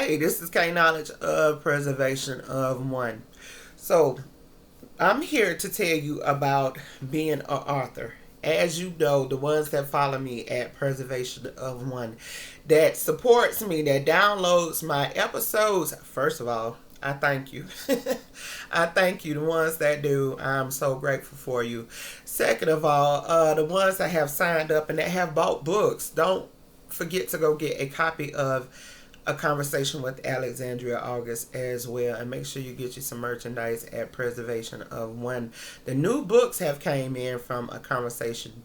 Hey, this is K Knowledge of Preservation of One. So, I'm here to tell you about being an author. As you know, the ones that follow me at Preservation of One, that supports me, that downloads my episodes, first of all, I thank you. I thank you. The ones that do, I'm so grateful for you. Second of all, the ones that have signed up and that have bought books, don't forget to go get a copy of A Conversation with Alexandria August as well, and make sure you get you some merchandise at Preservation of One. The new books have came in from A Conversation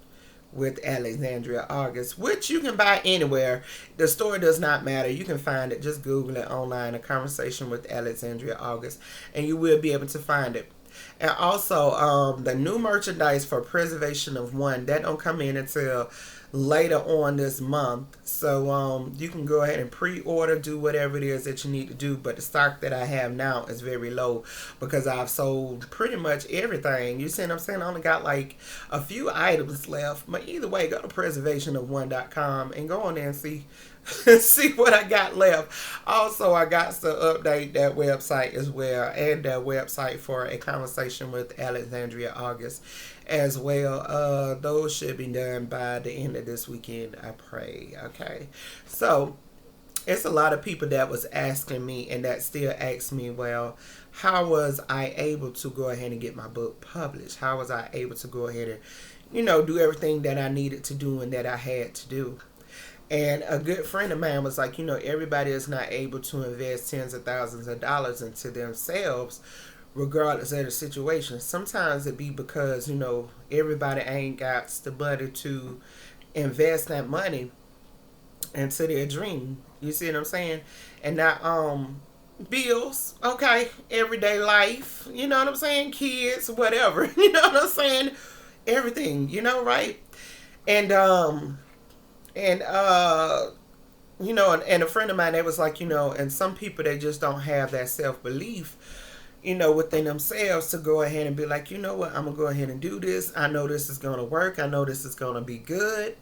with Alexandria August, which you can buy anywhere. The store does not matter. You can find it. Just Google it online, A Conversation with Alexandria August, and you will be able to find it. And also, the new merchandise for Preservation of One, that don't come in until later on this month. So you can go ahead and pre-order, do whatever it is that you need to do. But the stock that I have now is very low because I've sold pretty much everything. You see what I'm saying? I only got like a few items left. But either way, go to preservationofone.com and go on there and see see what I got left. Also, I got to update that website as well, and that website for A Conversation with Alexandria August as well. Those should be done by the end of this weekend, I pray. Okay, so it's a lot of people that was asking me and that still ask me, well, how was I able to go ahead and get my book published? How was I able to go ahead and, do everything that I needed to do and that I had to do? And a good friend of mine was like, everybody is not able to invest tens of thousands of dollars into themselves, regardless of the situation. Sometimes it be because, everybody ain't got the money to invest that money into their dream. You see what I'm saying? And not bills, okay, everyday life, you know what I'm saying? Kids, whatever, you know what I'm saying? Everything, right? And and and a friend of mine, they was like, and some people, they just don't have that self-belief, within themselves to go ahead and be like, you know what, I'm gonna go ahead and do this. I know this is gonna work. I know this is gonna be good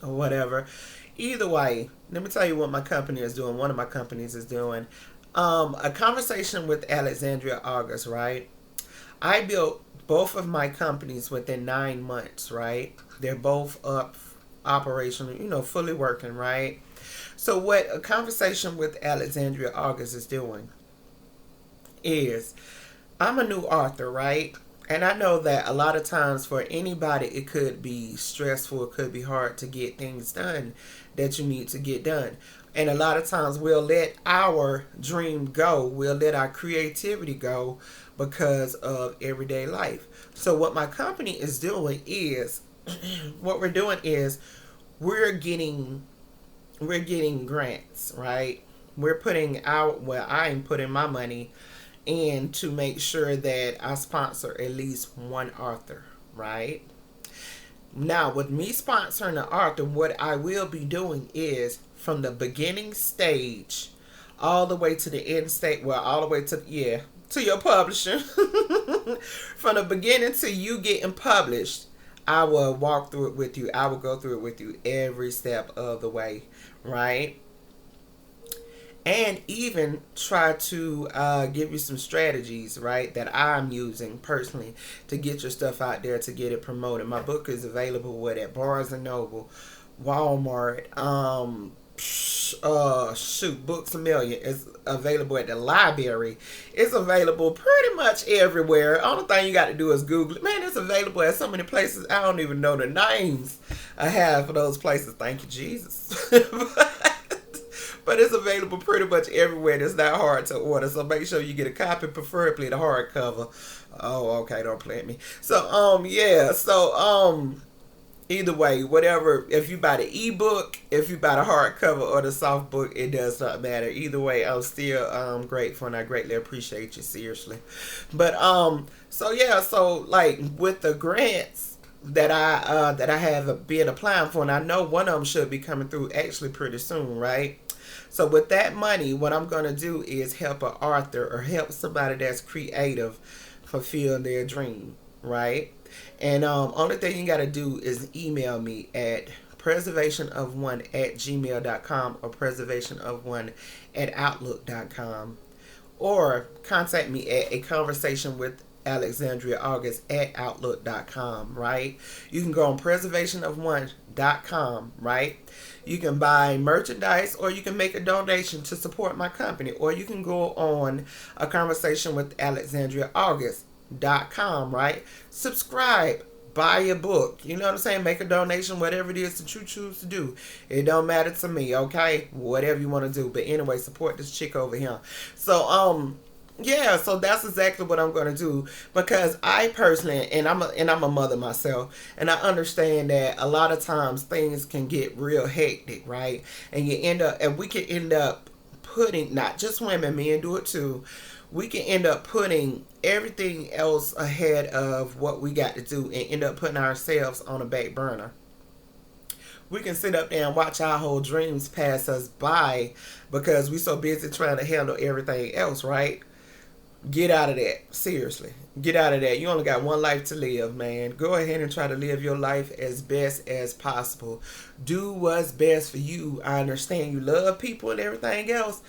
or whatever. Either way, let me tell you what my company is doing. One of my companies is doing A Conversation with Alexandria August, right? I built both of my companies within 9 months, right? They're both up, operational, fully working, right? So what A Conversation with Alexandria August is doing is, I'm a new author, right? And I know that a lot of times for anybody, it could be stressful, it could be hard to get things done that you need to get done. And a lot of times we'll let our dream go, we'll let our creativity go because of everyday life. So what my company is doing is, what we're doing is we're getting grants, right? We're putting out, well, I'm putting my money in to make sure that I sponsor at least one author, right? Now, with me sponsoring an author, what I will be doing is from the beginning stage all the way to the end state, well, all the way to, to your publishing. From the beginning to you getting published, I will walk through it with you. I will go through it with you every step of the way, right? And even try to give you some strategies, right, that I'm using personally to get your stuff out there, to get it promoted. My book is available at Barnes and Noble, Walmart, Books A Million. It's available at the library. It's available pretty much everywhere. Only thing you got to do is Google it. Man, it's available at so many places. I don't even know the names I have for those places. Thank you, Jesus. But it's available pretty much everywhere. It's not hard to order. So make sure you get a copy, preferably the hardcover. Oh, okay, don't play at me. So, either way, whatever, if you buy the ebook, if you buy the hardcover or the soft book, it does not matter. Either way, I'm still grateful, and I greatly appreciate you, seriously. But so like with the grants that I have been applying for, and I know one of them should be coming through actually pretty soon, right? So with that money, what I'm going to do is help an author or help somebody that's creative fulfill their dream, right? And only thing you got to do is email me at preservationof1@gmail.com or preservationof1@outlook.com, or contact me at a conversation with Alexandria August@outlook.com, right? You can go on preservationof1.com, right? You can buy merchandise, or you can make a donation to support my company, or you can go on a conversation with Alexandria August.com, right? Subscribe, buy a book, you know what I'm saying? Make a donation, whatever it is that you choose to do. It don't matter to me, okay? Whatever you want to do. But anyway, support this chick over here. So, yeah, so that's exactly what I'm going to do, because I personally, and I'm a mother myself, and I understand that a lot of times things can get real hectic, right? And we can end up putting, not just women, men do it too, we can end up putting everything else ahead of what we got to do, and end up putting ourselves on a back burner. We can sit up there and watch our whole dreams pass us by because we're so busy trying to handle everything else, right? Get out of that. Seriously. Get out of that. You only got one life to live, man. Go ahead and try to live your life as best as possible. Do what's best for you. I understand you love people and everything else,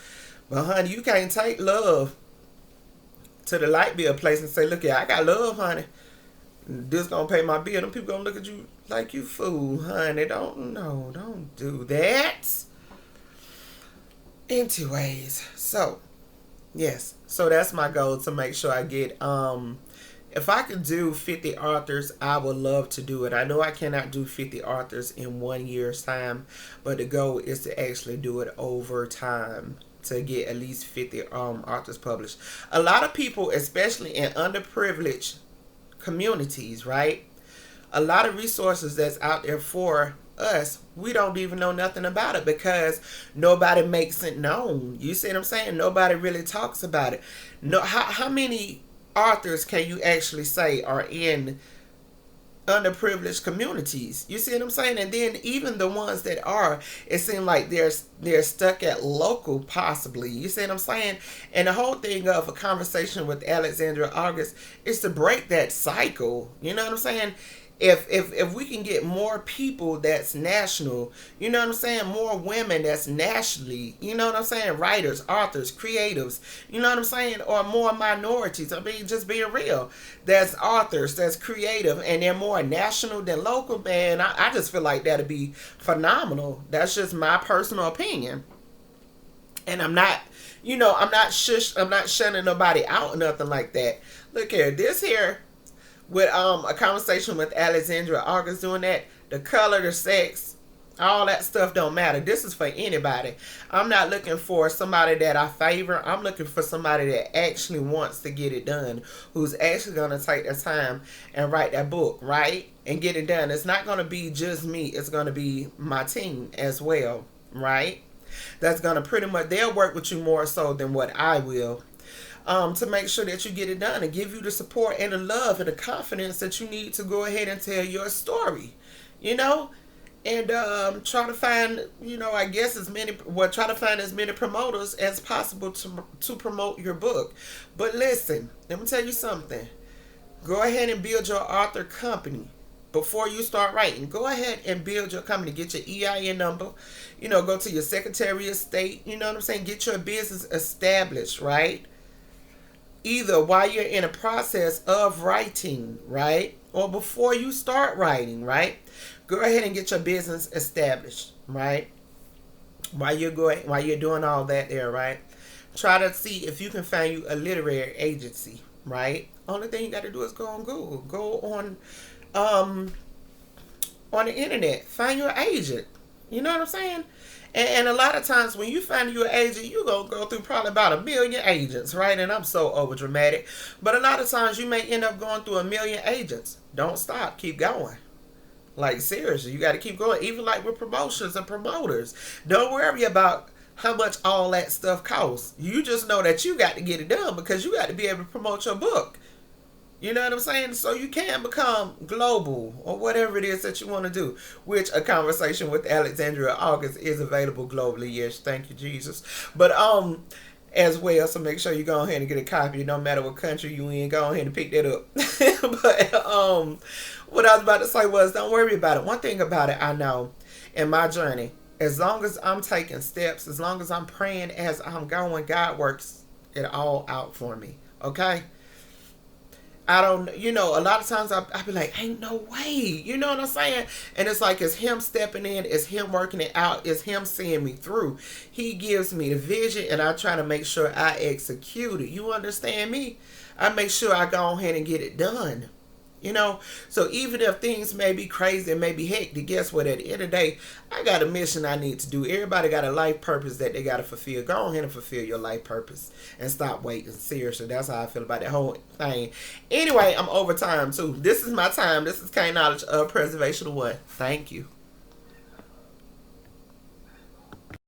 but honey, you can't take love to the light bill place and say, look, yeah, I got love, honey. This gonna pay my bill. Them people gonna look at you like you fool, honey. Don't do that. Anyways, so yes, so that's my goal, to make sure I get, if I could do 50 authors, I would love to do it. I know I cannot do 50 authors in 1 year's time, but the goal is to actually do it over time, to get at least 50 authors published. A lot of people, especially in underprivileged communities, right? A lot of resources that's out there for us, we don't even know nothing about it because nobody makes it known. You see what I'm saying? Nobody really talks about it. No, how many authors can you actually say are in underprivileged communities? You see what I'm saying? And then even the ones that are, it seems like they're stuck at local, possibly. You see what I'm saying? And the whole thing of a conversation with Alexandria August is to break that cycle. You know what I'm saying? If we can get more people that's national, you know what I'm saying, more women that's nationally, you know what I'm saying, writers, authors, creatives, you know what I'm saying, or more minorities, I mean, just being real, that's authors, that's creative, and they're more national than local, man, I just feel like that'd be phenomenal. That's just my personal opinion. And I'm not shutting nobody out or nothing like that. Look here, this here, with a conversation with Alexandria August, doing that, the color, the sex, all that stuff don't matter. This is for anybody. I'm not looking for somebody that I favor. I'm looking for somebody that actually wants to get it done, who's actually going to take their time and write that book, right? And get it done. It's not going to be just me. It's going to be my team as well, right? That's going to pretty much, they'll work with you more so than what I will. To make sure that you get it done and give you the support and the love and the confidence that you need to go ahead and tell your story, you know, and try to find, I guess try to find as many promoters as possible to promote your book. But listen, let me tell you something. Go ahead and build your author company. Before you start writing, go ahead and build your company. Get your EIN number, go to your Secretary of State, you know what I'm saying? Get your business established, right? Either while you're in a process of writing, right? Or before you start writing, right? Go ahead and get your business established, right? While you're doing all that there, right? Try to see if you can find you a literary agency, right? Only thing you got to do is go on Google. Go on the internet. Find your agent. You know what I'm saying? And a lot of times when you find your agent, you're going to go through probably about 1 million agents, right? And I'm so over dramatic. But a lot of times you may end up going through 1 million agents. Don't stop. Keep going. Like, seriously, you got to keep going. Even like with promotions and promoters. Don't worry about how much all that stuff costs. You just know that you got to get it done because you got to be able to promote your book. You know what I'm saying? So you can become global or whatever it is that you want to do, which a conversation with Alexandria August is available globally. Yes, thank you, Jesus. But as well, so make sure you go ahead and get a copy. No matter what country you in, go ahead and pick that up. But what I was about to say was, don't worry about it. One thing about it I know in my journey. As long as I'm taking steps, as long as I'm praying as I'm going, God works it all out for me. Okay? I don't, a lot of times I be like, ain't no way. You know what I'm saying? And it's like, it's him stepping in, it's him working it out, it's him seeing me through. He gives me the vision and I try to make sure I execute it. You understand me? I make sure I go ahead and get it done. So even if things may be crazy and may be hectic, guess what? At the end of the day, I got a mission I need to do. Everybody got a life purpose that they got to fulfill. Go ahead and fulfill your life purpose and stop waiting. Seriously, that's how I feel about that whole thing. Anyway, I'm over time too. This is my time. This is K Knowledge of Preservation of What. Thank you.